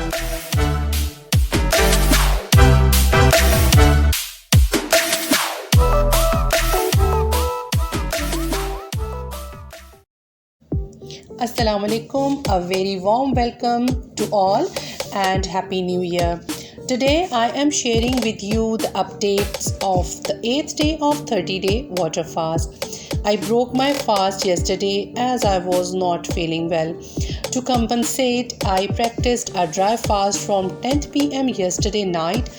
Assalamu alaikum, a very warm welcome to all and Happy New Year. Today I am sharing with you the updates of the 8th day of 30-day water fast. I broke my fast yesterday as I was not feeling well. To compensate, I practiced a dry fast from 10 p.m. yesterday night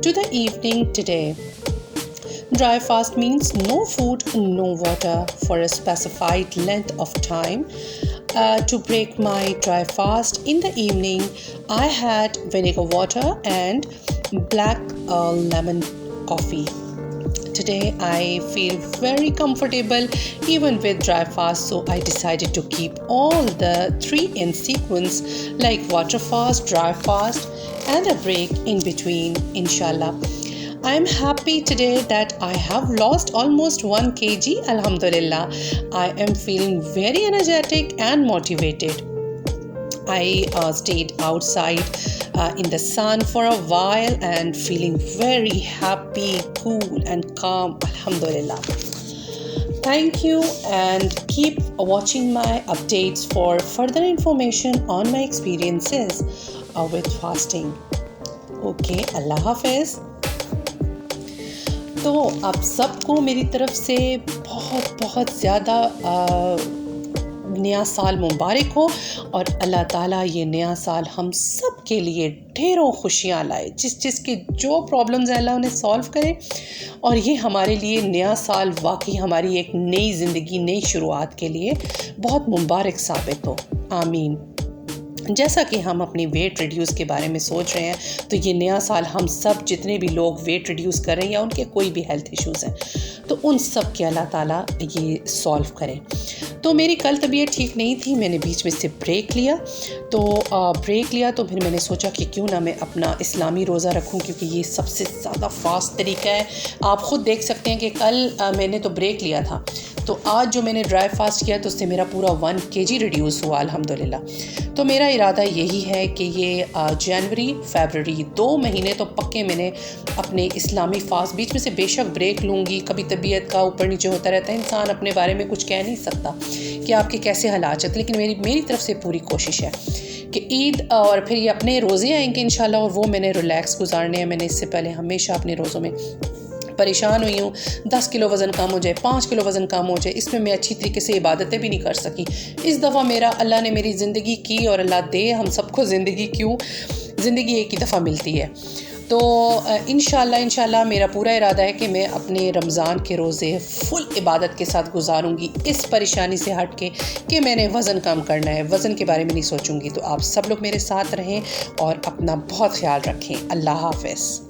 to the evening today. Dry fast means no food, no water for a specified length of time. To break my dry fast in the evening, I had vinegar water and black lemon coffee. Today I feel very comfortable even with dry fast, so I decided to keep all the 3 in sequence, like water fast, dry fast and a break in between, inshallah. I am happy today that I have lost almost 1 kg, alhamdulillah. I am feeling very energetic and motivated. I stayed outside in the sun for a while and feeling very happy, cool and calm, alhamdulillah. Thank you and keep watching my updates for further information on my experiences with fasting. Okay, Allah Hafiz. तो आप सबको मेरी तरफ से बहुत बहुत ज़्यादा नया साल मुबारक हो और अल्लाह ताला ये नया साल हम सब के लिए ढेरों खुशियाँ लाए, जिसकी जो प्रॉब्लम्स हैं अल्लाह उन्हें सॉल्व करे और ये हमारे लिए नया साल वाकई हमारी एक नई ज़िंदगी, नई शुरुआत के लिए बहुत मुबारक साबित हो। आमीन। जैसा कि हम अपनी वेट रिड्यूस के बारे में सोच रहे हैं, तो ये नया साल हम सब जितने भी लोग वेट रिड्यूस कर रहे हैं या उनके कोई भी हेल्थ इश्यूज़ हैं, तो उन सब के अल्लाह ताला ये सॉल्व करें। तो मेरी कल तबीयत ठीक नहीं थी, मैंने बीच में से ब्रेक लिया। तो फिर मैंने सोचा कि क्यों ना मैं अपना इस्लामी रोज़ा रखूं, क्योंकि ये सबसे ज़्यादा फास्ट तरीका है। आप ख़ुद देख सकते हैं कि कल मैंने तो ब्रेक लिया था, तो आज जो मैंने ड्राई फास्ट किया तो उससे मेरा पूरा 1 kg रिड्यूस हुआ, अल्हम्दुलिल्लाह। तो मेरा इरादा यही है कि ये जनवरी फरवरी 2 महीने तो पक्के मैंने अपने इस्लामी फास्ट, बीच में से बेशक ब्रेक लूँगी, कभी तबीयत का ऊपर नीचे होता रहता है, इंसान अपने बारे में कुछ कह नहीं सकता कि आपके कैसे हालात चलते, लेकिन मेरी तरफ से पूरी कोशिश है कि ईद और फिर ये अपने रोज़े आएंगे इंशाल्लाह, और वो मैंने रिलैक्स गुजारने हैं। मैंने इससे पहले हमेशा अपने रोज़ों में परेशान हुई हूँ, 10 किलो वज़न कम हो जाए, 5 किलो वज़न कम हो जाए, इसमें मैं अच्छी तरीके से इबादतें भी नहीं कर सकी। इस दफ़ा मेरा अल्लाह ने मेरी ज़िंदगी की, और अल्लाह दे हम सबको ज़िंदगी, क्यों ज़िंदगी एक ही दफ़ा मिलती है। तो इंशाल्लाह मेरा पूरा इरादा है कि मैं अपने रमज़ान के रोज़े फुल इबादत के साथ गुजारूंगी, इस परेशानी से हट के कि मैंने वज़न कम करना है, वज़न के बारे में नहीं सोचूंगी। तो आप सब लोग मेरे साथ रहें और अपना बहुत ख्याल रखें। अल्लाह हाफ़िज़।